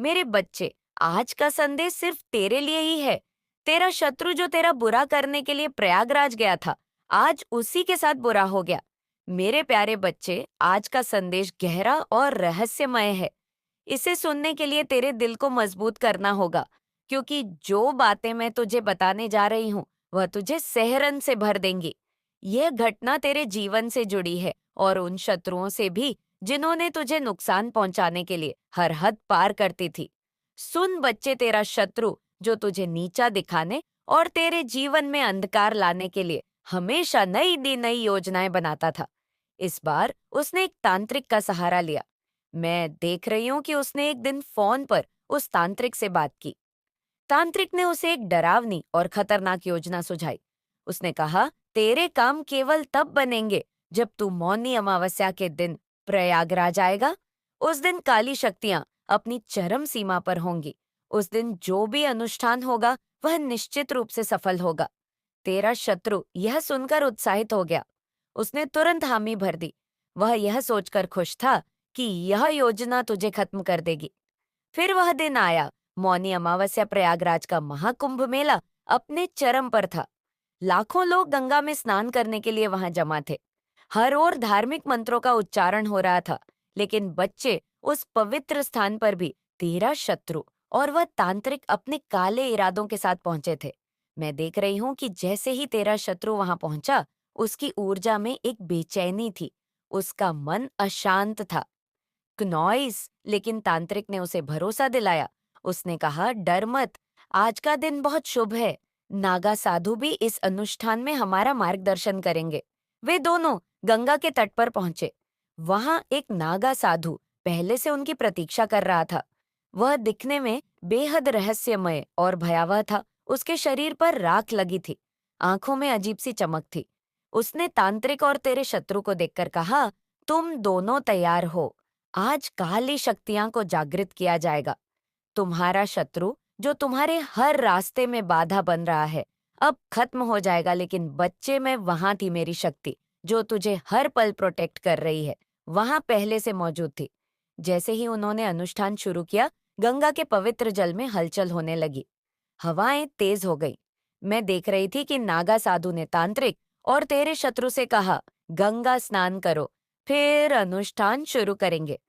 मेरे बच्चे, आज का संदेश सिर्फ तेरे लिए ही है। तेरा शत्रु जो तेरा बुरा करने के लिए प्रयागराज गया था, आज उसी के साथ बुरा हो गया। मेरे प्यारे बच्चे, आज का संदेश गहरा और रहस्यमय है। इसे सुनने के लिए तेरे दिल को मजबूत करना होगा, क्योंकि जो बातें मैं तुझे बताने जा रही हूँ, वह तुझे सेहरन से भर देंगी। यह घटना तेरे जीवन से जुड़ी है और उन शत्रुओं से भी, जिन्होंने तुझे नुकसान पहुंचाने के लिए हर हद पार करती थी। सुन बच्चे, तेरा शत्रु जो तुझे नीचा दिखाने और तेरे जीवन में अंधकार लाने के लिए हमेशा नई योजनाएं बनाता था, इस बार उसने एक तांत्रिक का सहारा लिया। मैं देख रही हूँ कि उसने एक दिन फोन पर उस तांत्रिक से बात की। तांत्रिक ने उसे एक डरावनी और खतरनाक योजना सुझाई। उसने कहा, तेरे काम केवल तब बनेंगे जब तू मौनी अमावस्या के दिन प्रयागराज आएगा। उस दिन काली शक्तियां अपनी चरम सीमा पर होंगी। उस दिन जो भी अनुष्ठान होगा वह निश्चित रूप से सफल होगा। तेरा शत्रु यह सुनकर उत्साहित हो गया। उसने तुरंत हामी भर दी। वह यह सोचकर खुश था कि यह योजना तुझे खत्म कर देगी। फिर वह दिन आया। मौनी अमावस्या प्रयागराज का महाकुंभ मेला अपने चरम पर था। लाखों लोग गंगा में स्नान करने के लिए वहां जमा थे। हर ओर धार्मिक मंत्रों का उच्चारण हो रहा था, लेकिन बच्चे, उस पवित्र स्थान पर भी तेरा शत्रु और वह तांत्रिक अपने काले इरादों के साथ पहुंचे थे। मैं देख रही हूं कि जैसे ही तेरा शत्रु वहां पहुंचा, उसकी ऊर्जा में एक बेचैनी थी। उसका मन अशांत था। नॉइस, लेकिन तांत्रिक ने उसे भरोसा दिलाया। उसने कहा, डर मत, आज का दिन बहुत शुभ है। नागा साधु भी इस अनुष्ठान में हमारा मार्गदर्शन करेंगे। वे दोनों गंगा के तट पर पहुंचे। वहां एक नागा साधु पहले से उनकी प्रतीक्षा कर रहा था। वह दिखने में बेहद रहस्यमय और भयावह था। उसके शरीर पर राख लगी थी, आंखों में अजीब सी चमक थी। उसने तांत्रिक और तेरे शत्रु को देखकर कहा, तुम दोनों तैयार हो। आज काली शक्तियां को जागृत किया जाएगा। तुम्हारा शत्रु जो तुम्हारे हर रास्ते में बाधा बन रहा है, अब खत्म हो जाएगा। लेकिन बच्चे, में वहां थी मेरी शक्ति जो तुझे हर पल प्रोटेक्ट कर रही है, वहां पहले से मौजूद थी। जैसे ही उन्होंने अनुष्ठान शुरू किया, गंगा के पवित्र जल में हलचल होने लगी। हवाएं तेज हो गई। मैं देख रही थी कि नागा साधु ने तांत्रिक और तेरे शत्रु से कहा, गंगा स्नान करो, फिर अनुष्ठान शुरू करेंगे।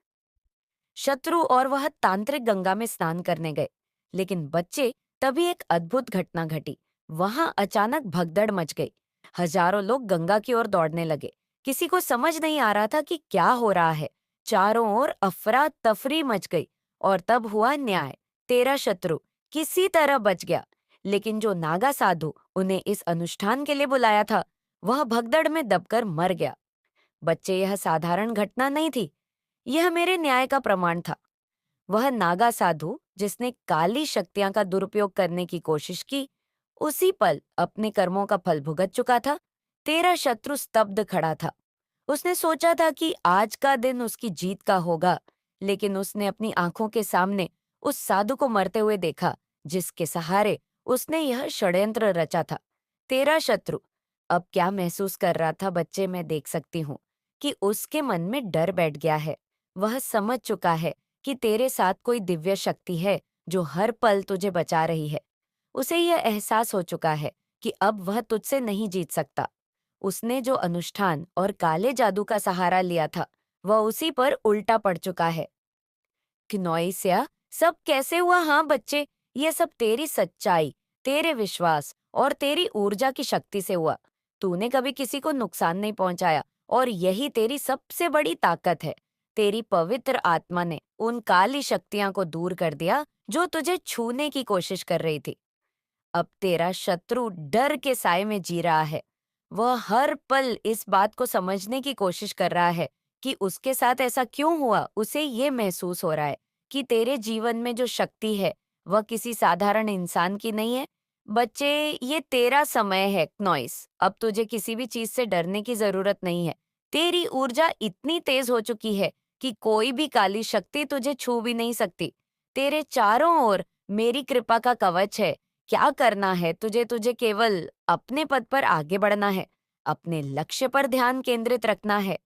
शत्रु और वह तांत्रिक गंगा में स्नान करने गए। लेकिन बच्चे, तभी एक अद्भुत घटना घटी। वहां अचानक भगदड़ मच गई। हजारों लोग गंगा की ओर दौड़ने लगे। किसी को समझ नहीं आ रहा था कि क्या हो रहा है। चारों ओर अफरा तफरी मच गई। और तब हुआ न्याय। तेरा शत्रु किसी तरह बच गया। लेकिन जो नागा साधु उन्हें इस अनुष्ठान के लिए बुलाया था, वह भगदड़ में दबकर मर गया। बच्चे, यह साधारण घटना नहीं थी। यह मेरे न्याय का प्रमाण था। वह नागा साधु जिसने काली शक्तियां का दुरुपयोग करने की कोशिश की, उसी पल अपने कर्मों का फल भुगत चुका था। तेरा शत्रु स्तब्ध खड़ा था। उसने सोचा था कि आज का दिन उसकी जीत का होगा, लेकिन उसने अपनी आंखों के सामने उस साधु को मरते हुए देखा, जिसके सहारे उसने यह षड्यंत्र रचा था। तेरा शत्रु अब क्या महसूस कर रहा था बच्चे, मैं देख सकती हूँ कि उसके मन में डर बैठ गया है। वह समझ चुका है कि तेरे साथ कोई दिव्य शक्ति है जो हर पल तुझे बचा रही है। उसे यह एहसास हो चुका है कि अब वह तुझसे नहीं जीत सकता। उसने जो अनुष्ठान और काले जादू का सहारा लिया था, वह उसी पर उल्टा पड़ चुका है। क्नोइसिया, सब कैसे हुआ? हाँ बच्चे, ये सब तेरी सच्चाई, तेरे विश्वास और तेरी ऊर्जा की शक्ति से हुआ। तूने कभी किसी को नुकसान नहीं पहुंचाया और यही तेरी सबसे बड़ी ताकत है। तेरी पवित्र आत्मा ने उन काली शक्तियां को दूर कर दिया जो तुझे छूने की कोशिश कर रही थी। अब तेरा शत्रु डर के साए में जी रहा है। वह हर पल इस बात को समझने की कोशिश कर रहा है कि उसके साथ ऐसा क्यों हुआ। उसे ये महसूस हो रहा है कि तेरे जीवन में जो शक्ति है, वह किसी साधारण इंसान की नहीं है। बच्चे, ये तेरा समय है नॉइस। अब तुझे किसी भी चीज से डरने की जरूरत नहीं है। तेरी ऊर्जा इतनी तेज हो चुकी है कि कोई भी काली शक्ति तुझे छू भी नहीं सकती। तेरे चारों ओर मेरी कृपा का कवच है। क्या करना है तुझे? तुझे केवल अपने पद पर आगे बढ़ना है, अपने लक्ष्य पर ध्यान केंद्रित रखना है।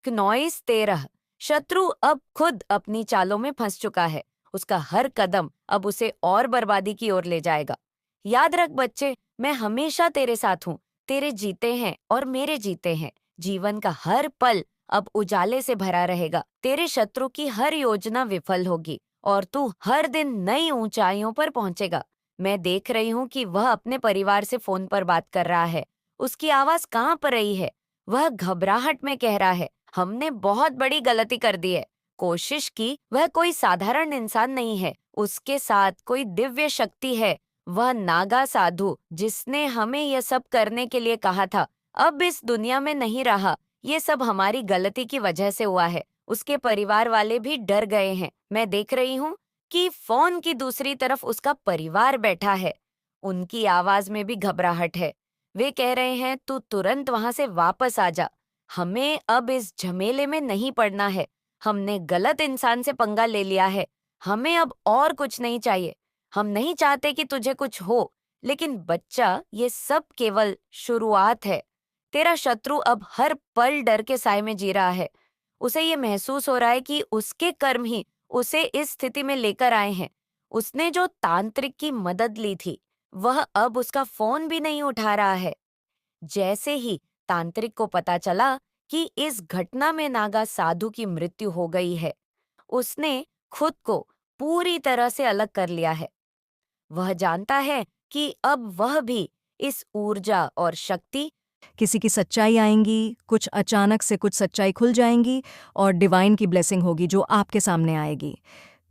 क्नोइस 13, शत्रु अब खुद अपनी चालों में फंस चुका है। उसका हर कदम अब उसे और बर्बादी की ओर ले जाएगा। याद रख बच्चे, मैं हमेशा तेरे साथ हूँ। तेरे जीते हैं और मेरे जीते हैं। जीवन का हर पल अब उजाले से भरा रहेगा। तेरे शत्रु की हर योजना विफल होगी और तू हर दिन नई ऊंचाइयों पर पहुंचेगा। मैं देख रही हूँ कि वह अपने परिवार से फोन पर बात कर रहा है। उसकी आवाज कांप रही है। वह घबराहट में कह रहा है, हमने बहुत बड़ी गलती कर दी है। कोशिश की, वह कोई साधारण इंसान नहीं है। उसके साथ कोई दिव्य शक्ति है। वह नागा साधु जिसने हमें यह सब करने के लिए कहा था, अब इस दुनिया में नहीं रहा। ये सब हमारी गलती की वजह से हुआ है। उसके परिवार वाले भी डर गए हैं। मैं देख रही हूँ कि फोन की दूसरी तरफ उसका परिवार बैठा है। उनकी आवाज में भी घबराहट है। वे कह रहे हैं, तू तुरंत वहां से वापस आ जा। हमें अब इस झमेले में नहीं पड़ना है। हमने गलत इंसान से पंगा ले लिया है। हमें अब और कुछ नहीं चाहिए। हम नहीं चाहते कि तुझे कुछ हो। लेकिन बच्चा, ये सब केवल शुरुआत है। तेरा शत्रु अब हर पल डर के साए में जी रहा है। उसे ये महसूस हो रहा है कि उसके कर्म ही उसे इस स्थिति में लेकर आए हैं। उसने जो तांत्रिक की मदद ली थी, वह अब उसका फोन भी नहीं उठा रहा है। जैसे ही तांत्रिक को पता चला कि इस घटना में नागा साधु की मृत्यु हो गई है, उसने खुद को पूरी तरह से अलग कर लिया है। वह जानता है कि अब वह भी इस ऊर्जा और शक्ति किसी की सच्चाई आएंगी, कुछ अचानक से कुछ सच्चाई खुल जाएंगी और डिवाइन की ब्लेसिंग होगी जो आपके सामने आएगी।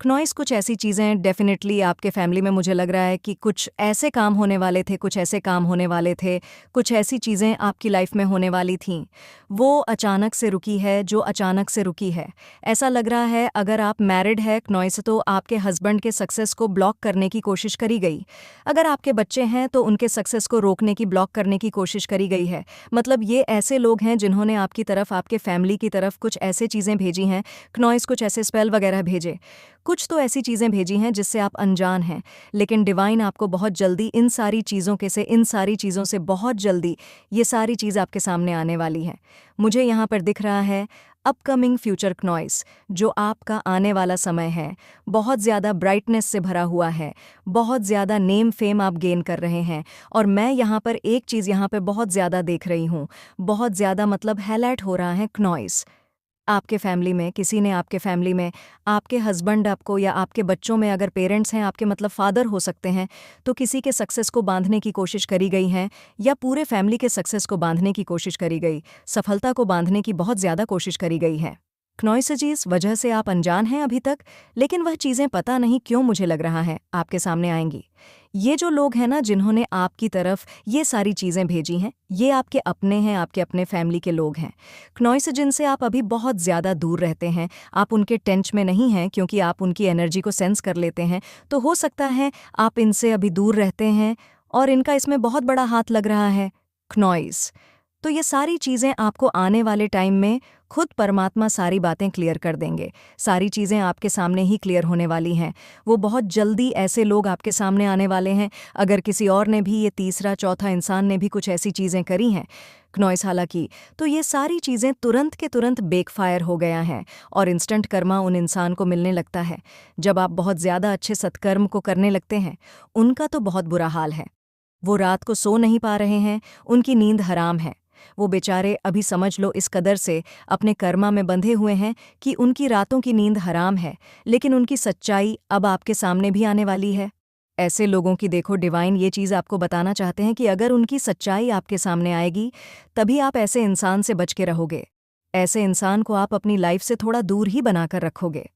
क्नॉइस, कुछ ऐसी चीज़ें डेफिनेटली आपके फैमिली में मुझे लग रहा है कि कुछ ऐसे काम होने वाले थे, कुछ ऐसे काम होने वाले थे, कुछ ऐसी चीज़ें आपकी लाइफ में होने वाली थीं। वो अचानक से रुकी है, जो अचानक से रुकी है। ऐसा लग रहा है अगर आप मैरिड है क्नॉइस, तो आपके हस्बैंड के सक्सेस को ब्लॉक करने की कोशिश करी गई। अगर आपके बच्चे हैं तो उनके सक्सेस को रोकने की, ब्लॉक करने की कोशिश करी गई है। मतलब ये ऐसे लोग हैं जिन्होंने आपकी तरफ, आपके फैमिली की तरफ कुछ ऐसे चीज़ें भेजी हैं क्नॉइस, कुछ ऐसे स्पेल वगैरह भेजे, कुछ तो ऐसी चीज़ें भेजी हैं जिससे आप अनजान हैं। लेकिन डिवाइन आपको बहुत जल्दी इन सारी चीज़ों से बहुत जल्दी ये सारी चीज़ आपके सामने आने वाली है। मुझे यहाँ पर दिख रहा है अपकमिंग फ्यूचर क्नॉइस, जो आपका आने वाला समय है, बहुत ज़्यादा ब्राइटनेस से भरा हुआ है, बहुत ज़्यादा नेम फेम आप गेन कर रहे हैं। और मैं यहाँ पर एक चीज़ यहाँ पे बहुत ज़्यादा देख रही हूँ, बहुत ज़्यादा मतलब हाईलाइट हो रहा है क्नॉइस। आपके फैमिली में, किसी ने आपके फैमिली में, आपके हस्बैंड आपको या आपके बच्चों में अगर पेरेंट्स हैं आपके, मतलब फादर हो सकते हैं, तो किसी के सक्सेस को बांधने की कोशिश करी गई है या पूरे फैमिली के सक्सेस को बांधने की कोशिश करी गई, सफलता को बांधने की बहुत ज़्यादा कोशिश करी गई है। क्नॉइस, वजह से आप अनजान हैं अभी तक, लेकिन वह चीज़ें पता नहीं क्यों मुझे लग रहा है आपके सामने आएंगी। ये जो लोग हैं ना जिन्होंने आपकी तरफ ये सारी चीज़ें भेजी हैं, ये आपके अपने हैं, आपके अपने फैमिली के लोग हैं। क्नॉइस, जिनसे आप अभी बहुत ज़्यादा दूर रहते हैं, आप उनके टच में नहीं हैं क्योंकि आप उनकी एनर्जी को सेंस कर लेते हैं। तो हो सकता है आप इनसे अभी दूर रहते हैं और इनका इसमें बहुत बड़ा हाथ लग रहा है क्नॉइस। तो ये सारी चीज़ें आपको आने वाले टाइम में खुद परमात्मा सारी बातें क्लियर कर देंगे। सारी चीज़ें आपके सामने ही क्लियर होने वाली हैं। वो बहुत जल्दी ऐसे लोग आपके सामने आने वाले हैं। अगर किसी और ने भी, ये तीसरा चौथा इंसान ने भी कुछ ऐसी चीज़ें करी हैं क्नॉइस हालांकि, तो ये सारी चीज़ें तुरंत के तुरंत बेकफायर हो गया है और इंस्टेंट कर्मा उन इंसान को मिलने लगता है। जब आप बहुत ज़्यादा अच्छे सत्कर्म को करने लगते हैं, उनका तो बहुत बुरा हाल है। वो रात को सो नहीं पा रहे हैं, उनकी नींद हराम है। वो बेचारे अभी समझ लो इस कदर से अपने कर्मा में बंधे हुए हैं कि उनकी रातों की नींद हराम है, लेकिन उनकी सच्चाई अब आपके सामने भी आने वाली है। ऐसे लोगों की देखो, डिवाइन ये चीज़ आपको बताना चाहते हैं कि अगर उनकी सच्चाई आपके सामने आएगी, तभी आप ऐसे इंसान से बच के रहोगे। ऐसे इंसान को आप अपनी लाइफ से थोड़ा दूर ही बनाकर रखोगे।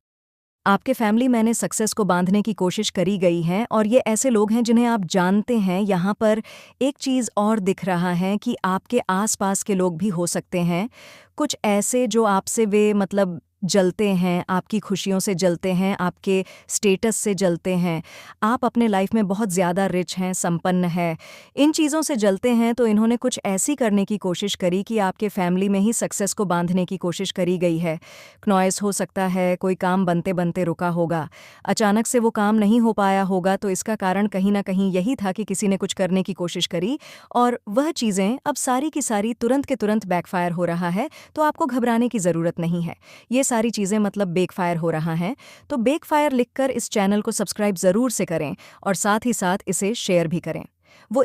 आपके फैमिली मैंने सक्सेस को बांधने की कोशिश करी गई है और ये ऐसे लोग हैं जिन्हें आप जानते हैं। यहाँ पर एक चीज़ और दिख रहा है कि आपके आसपास के लोग भी हो सकते हैं, कुछ ऐसे जो आपसे वे मतलब जलते हैं, आपकी खुशियों से जलते हैं, आपके स्टेटस से जलते हैं। आप अपने लाइफ में बहुत ज़्यादा रिच हैं, संपन्न है, इन चीज़ों से जलते हैं। तो इन्होंने कुछ ऐसी करने की कोशिश करी कि आपके फैमिली में ही सक्सेस को बांधने की कोशिश करी गई है क्नॉइस। हो सकता है कोई काम बनते बनते रुका होगा, अचानक से वो काम नहीं हो पाया होगा, तो इसका कारण कहीं ना कहीं यही था कि किसी ने कुछ करने की कोशिश करी और वह चीज़ें अब सारी की सारी तुरंत के तुरंत बैकफायर हो रहा है। तो आपको घबराने की ज़रूरत नहीं है। ये सारी चीज़ें मतलब बेकफायर हो रहा है, तो बेकफायर लिखकर इस चैनल को सब्सक्राइब ज़रूर से करें और साथ ही साथ इसे शेयर भी करें। वो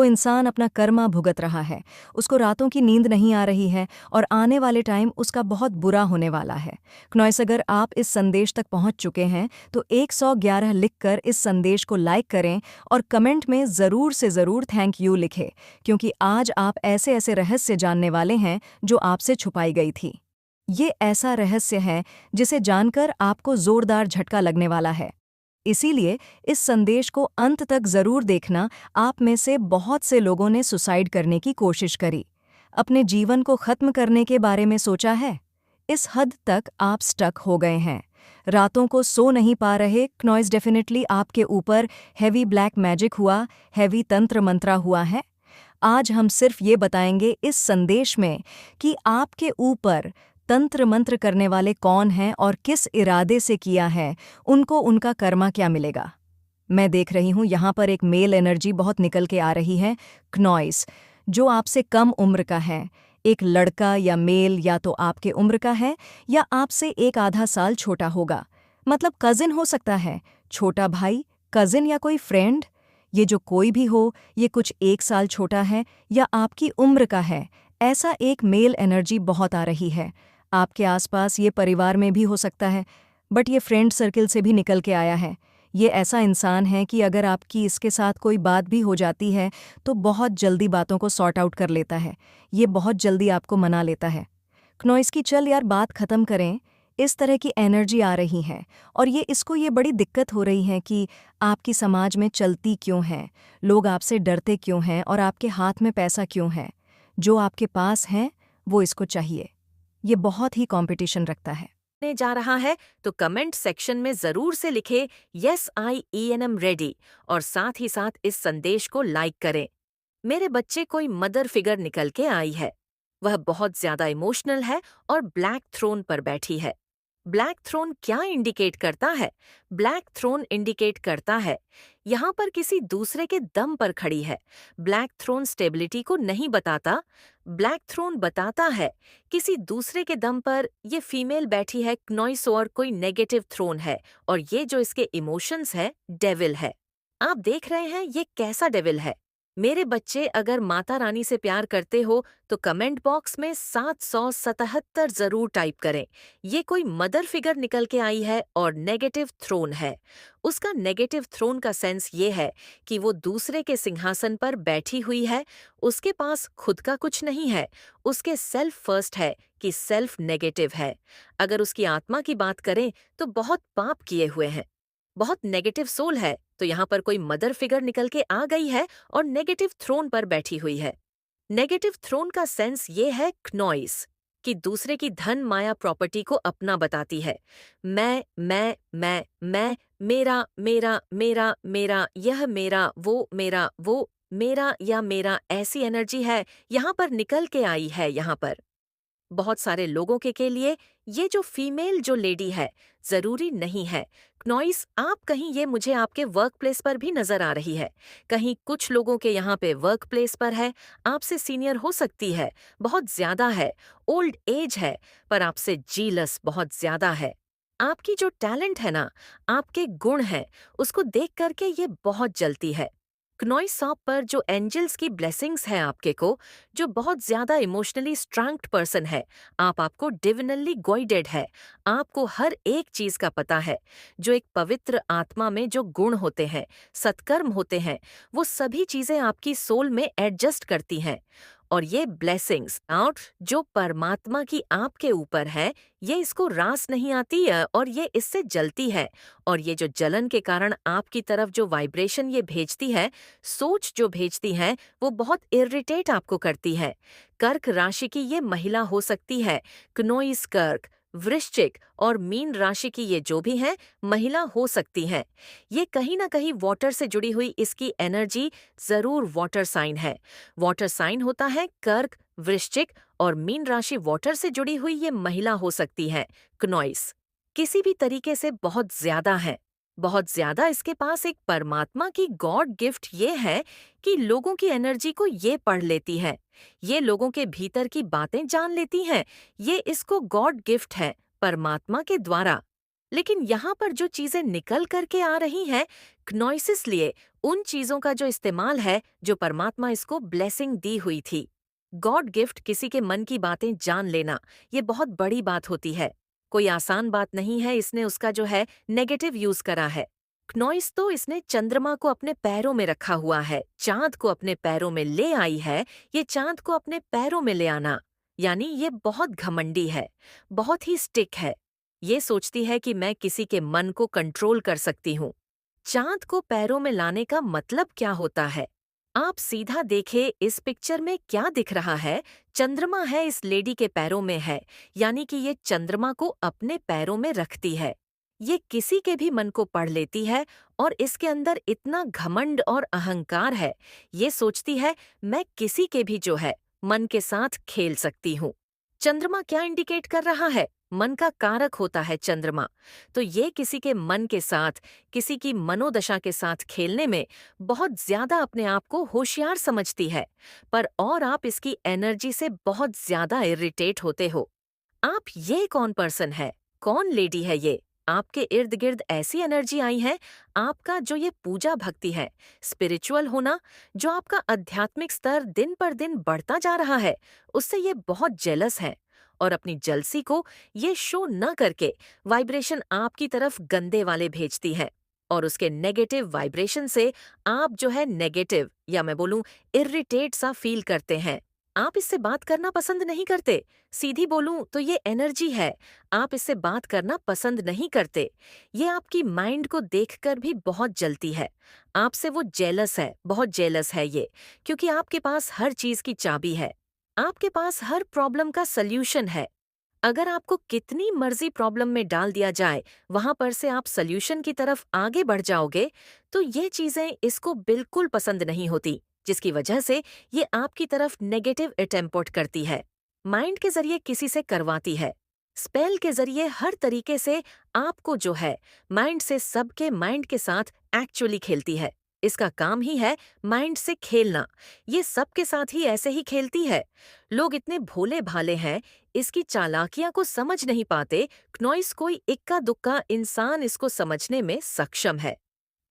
इंसान अपना कर्मा भुगत रहा है, उसको रातों की नींद नहीं आ रही है और आने वाले टाइम उसका बहुत बुरा होने वाला है। क्नॉइस, अगर आप इस संदेश तक पहुंच चुके हैं तो 111 लिखकर इस संदेश को लाइक करें और कमेंट में ज़रूर से ज़रूर थैंक यू लिखें, क्योंकि आज आप ऐसे ऐसे रहस्य जानने वाले हैं जो आपसे छुपाई गई थी। ये ऐसा रहस्य है जिसे जानकर आपको ज़ोरदार झटका लगने वाला है। इसीलिए इस संदेश को अंत तक जरूर देखना। आप में से बहुत से लोगों ने सुसाइड करने की कोशिश करी, अपने जीवन को खत्म करने के बारे में सोचा है। इस हद तक आप स्टक हो गए हैं, रातों को सो नहीं पा रहे। क्नॉइस, डेफिनेटली आपके ऊपर हैवी ब्लैक मैजिक हुआ, हैवी तंत्र मंत्रा हुआ है। आज हम सिर्फ ये बताएंगे इस संदेश में कि आपके ऊपर तंत्र मंत्र करने वाले कौन हैं और किस इरादे से किया है, उनको उनका कर्मा क्या मिलेगा। मैं देख रही हूँ यहाँ पर एक मेल एनर्जी बहुत निकल के आ रही है क्नॉइस, जो आपसे कम उम्र का है। एक लड़का या मेल या तो आपके उम्र का है या आपसे एक आधा साल छोटा होगा, मतलब कजिन हो सकता है, छोटा भाई, कजिन या कोई फ्रेंड। ये जो कोई भी हो, ये कुछ 1 साल छोटा है या आपकी उम्र का है, ऐसा एक मेल एनर्जी बहुत आ रही है। आपके आसपास ये परिवार में भी हो सकता है, बट ये फ्रेंड सर्किल से भी निकल के आया है। ये ऐसा इंसान है कि अगर आपकी इसके साथ कोई बात भी हो जाती है तो बहुत जल्दी बातों को सॉर्ट आउट कर लेता है, ये बहुत जल्दी आपको मना लेता है। क्नॉइस की चल यार बात ख़त्म करें, इस तरह की एनर्जी आ रही है और ये बड़ी दिक्कत हो रही है कि आपकी समाज में चलती क्यों है, लोग आपसे डरते क्यों हैं और आपके हाथ में पैसा क्यों है। जो आपके पास है वो इसको चाहिए। ये बहुत ही कंपटीशन रखता है। ने जा रहा है तो कमेंट सेक्शन में जरूर से लिखे यस आई एम रेडी और साथ ही साथ इस संदेश को लाइक करें। मेरे बच्चे कोई मदर फिगर निकल के आई है, वह बहुत ज्यादा इमोशनल है और ब्लैक थ्रोन पर बैठी है। ब्लैक थ्रोन क्या इंडिकेट करता है? ब्लैक थ्रोन इंडिकेट करता है यहाँ पर किसी दूसरे के दम पर खड़ी है। ब्लैक थ्रोन स्टेबिलिटी को नहीं बताता, ब्लैक थ्रोन बताता है किसी दूसरे के दम पर ये फीमेल बैठी है क्नॉइस और कोई नेगेटिव थ्रोन है और ये जो इसके इमोशंस है डेविल है। आप देख रहे हैं ये कैसा डेविल है। मेरे बच्चे अगर माता रानी से प्यार करते हो तो कमेंट बॉक्स में 777 जरूर टाइप करें। ये कोई मदर फिगर निकल के आई है और नेगेटिव थ्रोन है। उसका नेगेटिव थ्रोन का सेंस ये है कि वो दूसरे के सिंहासन पर बैठी हुई है, उसके पास खुद का कुछ नहीं है, उसके सेल्फ फर्स्ट है कि सेल्फ नेगेटिव है। अगर उसकी आत्मा की बात करें तो बहुत पाप किए हुए हैं, बहुत नेगेटिव सोल है, तो यहाँ पर कोई मदर फिगर निकल के आ गई है और नेगेटिव थ्रोन पर बैठी हुई है। नेगेटिव थ्रोन का सेंस ये है क्नॉइस कि दूसरे की धन माया प्रॉपर्टी को अपना बताती है। मैं, मेरा मेरा मेरा मेरा, यह मेरा, वो मेरा या मेरा, ऐसी एनर्जी है यहाँ पर निकल के आई है। यहाँ पर बहुत सारे लोगों के लिए ये जो फीमेल जो लेडी है जरूरी नहीं है। क्नॉइस, आप कहीं ये मुझे आपके वर्क प्लेस पर भी नजर आ रही है, कहीं कुछ लोगों के यहाँ पे वर्क प्लेस पर है, आपसे सीनियर हो सकती है, बहुत ज्यादा है, ओल्ड एज है, पर आपसे जीलस बहुत ज्यादा है। आपकी जो टैलेंट है ना, आपके गुण हैं, उसको देख करके ये बहुत जलती है। क्नॉइस सॉप पर जो एंजल्स की ब्लेसिंग्स है आपके को, जो बहुत ज्यादा इमोशनली स्ट्रेंग्ड पर्सन है, आपको डिविनली गाइडेड है, आपको हर एक चीज का पता है। जो एक पवित्र आत्मा में जो गुण होते हैं, सत्कर्म होते हैं, वो सभी चीजें आपकी सोल में एडजस्ट करती हैं। और ये ब्लेसिंग्स आउट जो परमात्मा की आपके ऊपर है, ये इसको रास नहीं आती है और ये इससे जलती है। और ये जो जलन के कारण आपकी तरफ जो वाइब्रेशन ये भेजती है, सोच जो भेजती है, वो बहुत इरिटेट आपको करती है। कर्क राशि की ये महिला हो सकती है, क्नोइस कर्क, वृश्चिक और मीन राशि की ये जो भी है महिला हो सकती है। ये कहीं ना कहीं वाटर से जुड़ी हुई इसकी एनर्जी जरूर वाटर साइन है। वाटर साइन होता है कर्क, वृश्चिक और मीन राशि वाटर से जुड़ी हुई ये महिला हो सकती है। क्नोइस किसी भी तरीके से बहुत ज्यादा है। बहुत ज्यादा इसके पास एक परमात्मा की गॉड गिफ्ट ये है कि लोगों की एनर्जी को ये पढ़ लेती है, ये लोगों के भीतर की बातें जान लेती है, ये इसको गॉड गिफ्ट है परमात्मा के द्वारा। लेकिन यहाँ पर जो चीजें निकल करके आ रही हैं, क्नोइसिस लिए उन चीजों का जो इस्तेमाल है जो परमात्मा इसको ब्लेसिंग दी हुई थी। गॉड गिफ्ट किसी के मन की बातें जान लेना, ये बहुत बड़ी बात होती है। कोई आसान बात नहीं है, इसने उसका जो है नेगेटिव यूज करा है। क्नोइस तो इसने चंद्रमा को अपने पैरों में रखा हुआ है, चांद को अपने पैरों में ले आई है। ये चांद को अपने पैरों में ले आना यानी ये बहुत घमंडी है, बहुत ही स्टिक है। ये सोचती है कि मैं किसी के मन को कंट्रोल कर सकती हूँ। चांद को पैरों में लाने का मतलब क्या होता है? आप सीधा देखे इस पिक्चर में क्या दिख रहा है। चंद्रमा है इस लेडी के पैरों में है, यानी कि ये चंद्रमा को अपने पैरों में रखती है। ये किसी के भी मन को पढ़ लेती है और इसके अंदर इतना घमंड और अहंकार है। ये सोचती है मैं किसी के भी जो है मन के साथ खेल सकती हूँ। चंद्रमा क्या इंडिकेट कर रहा है? मन का कारक होता है चंद्रमा। तो ये किसी के मन के साथ, किसी की मनोदशा के साथ खेलने में बहुत ज्यादा अपने आप को होशियार समझती है। पर और आप इसकी एनर्जी से बहुत ज्यादा इरिटेट होते हो। आप ये कौन पर्सन है? कौन लेडी है ये? आपके इर्द गिर्द ऐसी एनर्जी आई है, आपका जो ये पूजा भक्ति है, स्पिरिचुअल होना, जो आपका आध्यात्मिक स्तर दिन पर दिन बढ़ता जा रहा है, उससे ये बहुत जेलस है। और अपनी जलसी को ये शो न करके वाइब्रेशन आपकी तरफ गंदे वाले भेजती है। और उसके नेगेटिव वाइब्रेशन से आप जो है नेगेटिव या मैं बोलूं इरिटेट सा फील करते हैं। आप इससे बात करना पसंद नहीं करते। सीधी बोलूं तो ये एनर्जी है, आप इससे बात करना पसंद नहीं करते। ये आपकी माइंड को देखकर भी बहुत जलती है। आपसे वो जेलस है, बहुत जेलस है ये, क्योंकि आपके पास हर चीज की चाबी है। आपके पास हर प्रॉब्लम का सल्यूशन है। अगर आपको कितनी मर्जी प्रॉब्लम में डाल दिया जाए, वहां पर से आप सल्यूशन की तरफ आगे बढ़ जाओगे, तो ये चीजें इसको बिल्कुल पसंद नहीं होती, जिसकी वजह से ये आपकी तरफ नेगेटिव अटेम्प्ट करती है। माइंड के जरिए किसी से करवाती है, स्पेल के जरिए हर तरीके से आपको जो है माइंड से सबके माइंड के साथ एक्चुअली खेलती है। इसका काम ही है माइंड से खेलना। ये सबके साथ ही ऐसे ही खेलती है। लोग इतने भोले भाले हैं, इसकी चालाकियां को समझ नहीं पाते। क्नोइस कोई इक्का दुक्का इंसान इसको समझने में सक्षम है।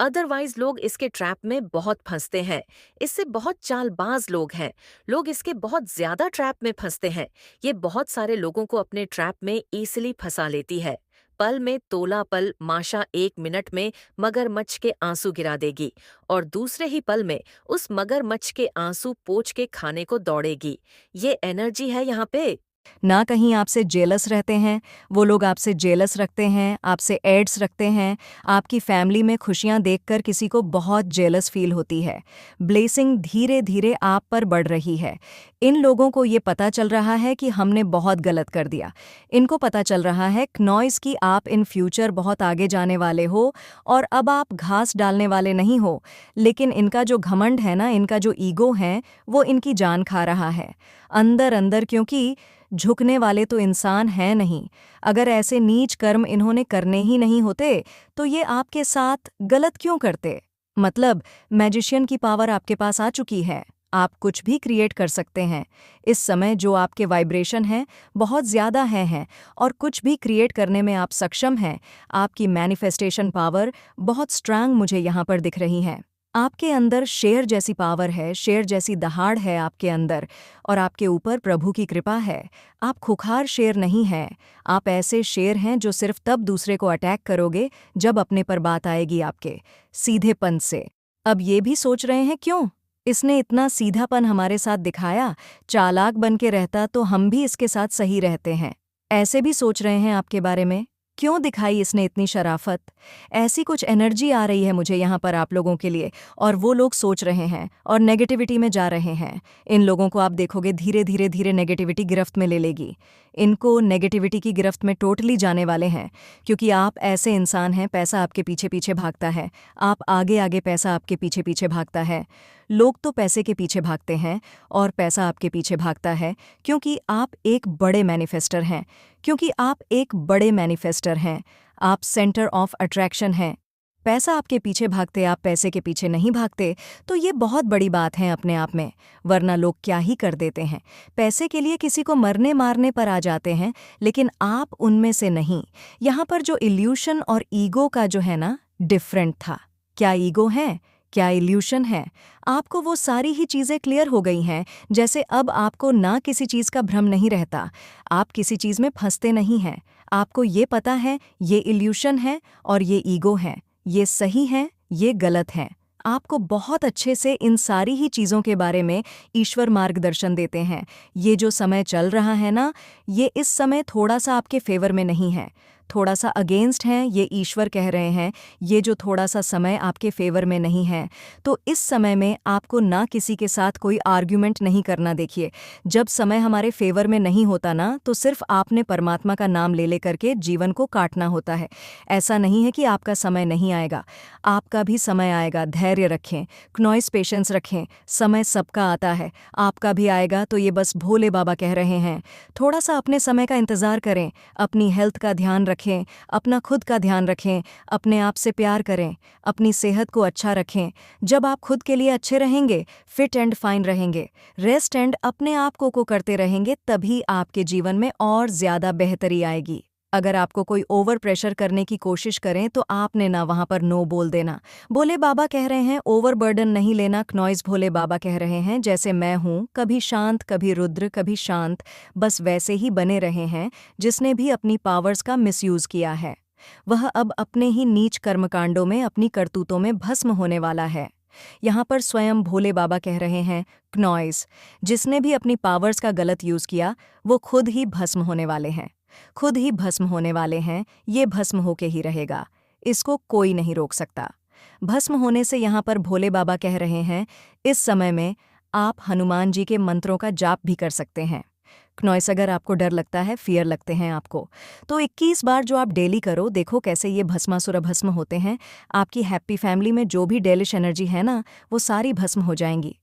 अदरवाइज लोग इसके ट्रैप में बहुत फंसते हैं। इससे बहुत चालबाज लोग हैं। लोग इसके बहुत ज्यादा ट्रैप में फंसते हैं। ये बहुत सारे लोगों को अपने ट्रैप में ईजिली फंसा लेती है। पल में तोला पल माशा 1 मिनट में मगरमच्छ के आंसू गिरा देगी और दूसरे ही पल में उस मगरमच्छ के आंसू पोंछ के खाने को दौड़ेगी। ये एनर्जी है यहाँ पे। ना कहीं आपसे जेलस रहते हैं, वो लोग आपसे जेलस रखते हैं, आपसे एड्स रखते हैं। आपकी फैमिली में खुशियां देखकर किसी को बहुत जेलस फील होती है। ब्लेसिंग धीरे धीरे आप पर बढ़ रही है। इन लोगों को ये पता चल रहा है कि हमने बहुत गलत कर दिया। इनको पता चल रहा है क्नॉइस कि आप इन फ्यूचर बहुत आगे जाने वाले हो और अब आप घास डालने वाले नहीं हो। लेकिन इनका जो घमंड है ना, इनका जो ईगो है, वो इनकी जान खा रहा है अंदर अंदर, क्योंकि झुकने वाले तो इंसान हैं नहीं। अगर ऐसे नीच कर्म इन्होंने करने ही नहीं होते तो ये आपके साथ गलत क्यों करते? मतलब मैजिशियन की पावर आपके पास आ चुकी है। आप कुछ भी क्रिएट कर सकते हैं। इस समय जो आपके वाइब्रेशन हैं बहुत ज़्यादा हैं और कुछ भी क्रिएट करने में आप सक्षम हैं। आपकी मैनिफेस्टेशन पावर बहुत स्ट्रांग मुझे यहाँ पर दिख रही है। आपके अंदर शेर जैसी पावर है, शेर जैसी दहाड़ है आपके अंदर, और आपके ऊपर प्रभु की कृपा है। आप खुखार शेर नहीं हैं। आप ऐसे शेर हैं जो सिर्फ तब दूसरे को अटैक करोगे जब अपने पर बात आएगी आपके सीधेपन से। अब ये भी सोच रहे हैं क्यों इसने इतना सीधापन हमारे साथ दिखाया? चालाक बन के रहता तो हम भी इसके साथ सही रहते हैं। ऐसे भी सोच रहे हैं आपके बारे में, क्यों दिखाई इसने इतनी शराफत? ऐसी कुछ एनर्जी आ रही है मुझे यहाँ पर आप लोगों के लिए, और वो लोग सोच रहे हैं और नेगेटिविटी में जा रहे हैं। इन लोगों को आप देखोगे धीरे धीरे धीरे नेगेटिविटी गिरफ्त में ले लेगी। इनको नेगेटिविटी की गिरफ्त में टोटली जाने वाले हैं, क्योंकि आप ऐसे इंसान हैं, पैसा आपके पीछे पीछे भागता है। आप आगे आगे, पैसा आपके पीछे पीछे भागता है। लोग तो पैसे के पीछे भागते हैं और पैसा आपके पीछे भागता है, क्योंकि आप एक बड़े मैनिफेस्टर हैं। आप सेंटर ऑफ अट्रैक्शन हैं। पैसा आपके पीछे भागते आप पैसे के पीछे नहीं भागते, तो ये बहुत बड़ी बात है अपने आप में। वरना लोग क्या ही कर देते हैं, पैसे के लिए किसी को मरने मारने पर आ जाते हैं, लेकिन आप उनमें से नहीं। यहाँ पर जो इल्यूशन और ईगो का जो है ना, डिफरेंट था। क्या ईगो है, क्या इल्यूशन है? आपको वो सारी ही चीज़ें क्लियर हो गई हैं, जैसे अब आपको ना किसी चीज़ का भ्रम नहीं रहता, आप किसी चीज़ में फंसते नहीं हैं। आपको ये पता है ये इल्यूशन है और ये ईगो है, ये सही है, ये गलत है। आपको बहुत अच्छे से इन सारी ही चीज़ों के बारे में ईश्वर मार्गदर्शन देते हैं। ये जो समय चल रहा है ना, ये इस समय थोड़ा सा आपके फेवर में नहीं है, थोड़ा सा अगेंस्ट है, ये ईश्वर कह रहे हैं। ये जो थोड़ा सा समय आपके फेवर में नहीं है, तो इस समय में आपको ना किसी के साथ कोई आर्ग्यूमेंट नहीं करना। देखिए, जब समय हमारे फेवर में नहीं होता ना, तो सिर्फ आपने परमात्मा का नाम ले करके जीवन को काटना होता है। ऐसा नहीं है कि आपका समय नहीं आएगा, आपका भी समय आएगा। धैर्य रखें, क्नॉइस पेशेंस रखें, समय सबका आता है, आपका भी आएगा। तो ये बस भोले बाबा कह रहे हैं, थोड़ा सा अपने समय का इंतज़ार करें, अपनी हेल्थ का ध्यान रखें, अपना खुद का ध्यान रखें, अपने आप से प्यार करें, अपनी सेहत को अच्छा रखें। जब आप खुद के लिए अच्छे रहेंगे, फिट एंड फाइन रहेंगे, रेस्ट एंड अपने आप को करते रहेंगे, तभी आपके जीवन में और ज़्यादा बेहतरी आएगी। अगर आपको कोई ओवर प्रेशर करने की कोशिश करें, तो आपने ना वहाँ पर नो बोल देना। भोले बाबा कह रहे हैं ओवर बर्डन नहीं लेना। क्नॉइस भोले बाबा कह रहे हैं, जैसे मैं हूँ, कभी शांत कभी रुद्र कभी शांत, बस वैसे ही बने रहे हैं। जिसने भी अपनी पावर्स का मिसयूज़ किया है, वह अब अपने ही नीच कर्मकांडों में, अपनी करतूतों में भस्म होने वाला है। यहाँ पर स्वयं भोले बाबा कह रहे हैं, क्नॉइस, जिसने भी अपनी पावर्स का गलत यूज़ किया, वो खुद ही भस्म होने वाले हैं, खुद ही भस्म होने वाले हैं। ये भस्म होके ही रहेगा, इसको कोई नहीं रोक सकता। भस्म होने से यहाँ पर भोले बाबा कह रहे हैं, इस समय में आप हनुमान जी के मंत्रों का जाप भी कर सकते हैं। क्नॉइस, अगर आपको डर लगता है, फियर लगते हैं आपको, तो 21 बार जो आप डेली करो, देखो कैसे ये भस्मासुर भस्म होते हैं। आपकी हैप्पी फैमिली में जो भी डेलिश एनर्जी है ना, वो सारी भस्म हो जाएंगी।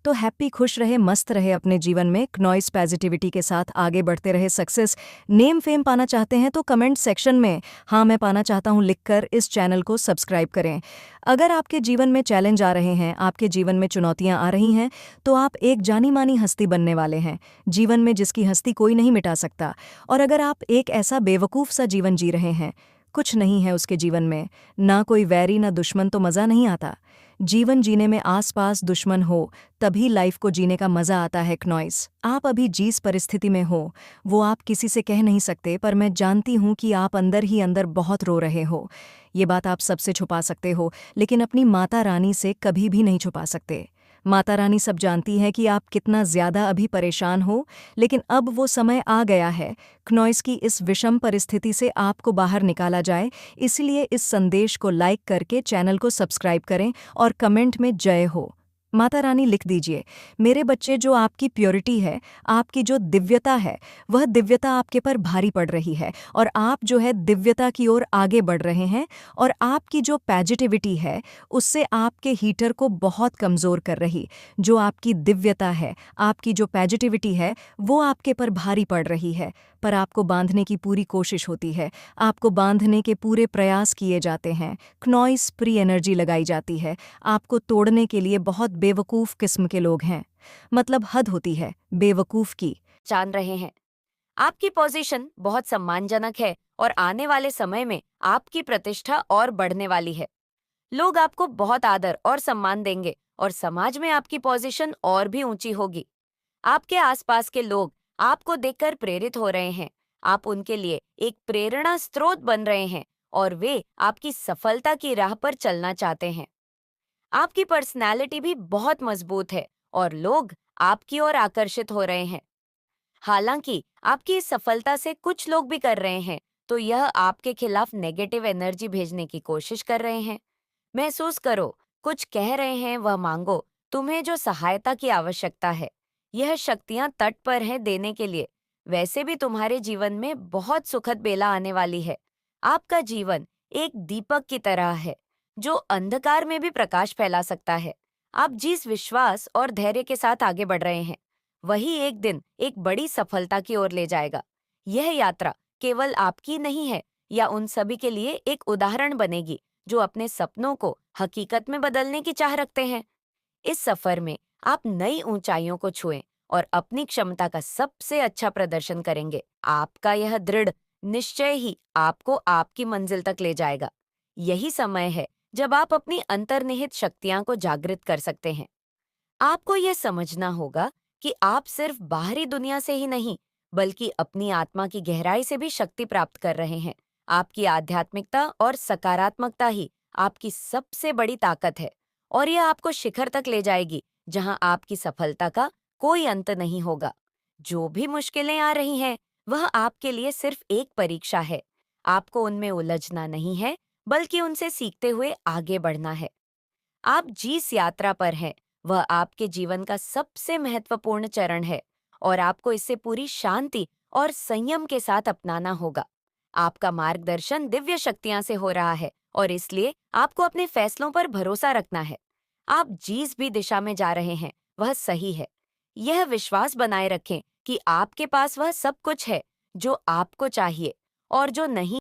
तो हैप्पी, खुश रहे, मस्त रहे अपने जीवन में, क्नॉइस पॉजिटिविटी के साथ आगे बढ़ते रहे। सक्सेस, नेम फेम पाना चाहते हैं तो कमेंट सेक्शन में हाँ मैं पाना चाहता हूँ लिखकर इस चैनल को सब्सक्राइब करें। अगर आपके जीवन में चैलेंज आ रहे हैं, आपके जीवन में चुनौतियाँ आ रही हैं, तो आप एक जानी मानी हस्ती बनने वाले हैं, जीवन में जिसकी हस्ती कोई नहीं मिटा सकता। और अगर आप एक ऐसा बेवकूफ़ सा जीवन जी रहे हैं, कुछ नहीं है उसके जीवन में, ना कोई वैरी ना दुश्मन, तो मज़ा नहीं आता। जीवन जीने में आसपास दुश्मन हो, तभी लाइफ को जीने का मज़ा आता है। क्नॉइस, आप अभी जिस परिस्थिति में हो, वो आप किसी से कह नहीं सकते, पर मैं जानती हूँ कि आप अंदर ही अंदर बहुत रो रहे हो। ये बात आप सबसे छुपा सकते हो, लेकिन अपनी माता रानी से कभी भी नहीं छुपा सकते। माता रानी सब जानती है कि आप कितना ज़्यादा अभी परेशान हो, लेकिन अब वो समय आ गया है क्नॉइस की इस विषम परिस्थिति से आपको बाहर निकाला जाए। इसलिए इस संदेश को लाइक करके चैनल को सब्सक्राइब करें और कमेंट में जय हो माता रानी लिख दीजिए। मेरे बच्चे, जो आपकी प्योरिटी है, आपकी जो दिव्यता है, वह दिव्यता आपके पर भारी पड़ रही है और आप जो है दिव्यता की ओर आगे बढ़ रहे हैं, और आपकी जो पॉजिटिविटी है उससे आपके हीटर को बहुत कमज़ोर कर रही। जो आपकी दिव्यता है, आपकी जो पॉजिटिविटी है, वो आपके पर भारी पड़ रही है, पर आपको बांधने की पूरी कोशिश होती है, आपको बांधने के पूरे प्रयास किए जाते हैं, क्नॉइस प्री एनर्जी लगाई जाती है। आपको तोड़ने के लिए बहुत बेवकूफ़ किस्म के लोग हैं, मतलब हद होती है बेवकूफ़ की। जान रहे हैं आपकी पोजीशन बहुत सम्मानजनक है और आने वाले समय में आपकी प्रतिष्ठा और बढ़ने वाली है। लोग आपको बहुत आदर और सम्मान देंगे और समाज में आपकी पोजीशन और भी ऊंची होगी। आपके आसपास के लोग आपको देखकर प्रेरित हो रहे हैं, आप उनके लिए एक प्रेरणा स्रोत बन रहे हैं और वे आपकी सफलता की राह पर चलना चाहते हैं। आपकी पर्सनैलिटी भी बहुत मजबूत है और लोग आपकी ओर आकर्षित हो रहे हैं। हालांकि आपकी इस सफलता से कुछ लोग भी कर रहे हैं, तो यह आपके खिलाफ नेगेटिव एनर्जी भेजने की कोशिश कर रहे हैं। महसूस करो, कुछ कह रहे हैं वह मांगो, तुम्हें जो सहायता की आवश्यकता है, यह शक्तियां तट पर हैं देने के लिए। वैसे भी तुम्हारे जीवन में बहुत सुखद बेला आने वाली है। आपका जीवन एक दीपक की तरह है जो अंधकार में भी प्रकाश फैला सकता है। आप जिस विश्वास और धैर्य के साथ आगे बढ़ रहे हैं, वही एक दिन एक बड़ी सफलता की ओर ले जाएगा। यह यात्रा केवल आपकी नहीं है, या उन सभी के लिए एक उदाहरण बनेगी जो अपने सपनों को हकीकत में बदलने की चाह रखते हैं। इस सफर में आप नई ऊंचाइयों को छुएं और अपनी क्षमता का सबसे अच्छा प्रदर्शन करेंगे। आपका यह दृढ़ निश्चय ही आपको आपकी मंजिल तक ले जाएगा। यही समय है जब आप अपनी अंतर्निहित शक्तियां को जागृत कर सकते हैं। आपको यह समझना होगा कि आप सिर्फ बाहरी दुनिया से ही नहीं, बल्कि अपनी आत्मा की गहराई से भी शक्ति प्राप्त कर रहे हैं। आपकी आध्यात्मिकता और सकारात्मकता ही आपकी सबसे बड़ी ताकत है और यह आपको शिखर तक ले जाएगी, जहां आपकी सफलता का कोई अंत नहीं होगा। जो भी मुश्किलें आ रही हैं, वह आपके लिए सिर्फ एक परीक्षा है। आपको उनमें उलझना नहीं है, बल्कि उनसे सीखते हुए आगे बढ़ना है। आप जिस यात्रा पर हैं, वह आपके जीवन का सबसे महत्वपूर्ण चरण है और आपको इसे पूरी शांति और संयम के साथ अपनाना होगा। आपका मार्गदर्शन दिव्य शक्तियां से हो रहा है और इसलिए आपको अपने फैसलों पर भरोसा रखना है। आप जिस भी दिशा में जा रहे हैं, वह सही है। यह विश्वास बनाए रखें कि आपके पास वह सब कुछ है जो आपको चाहिए और जो नहीं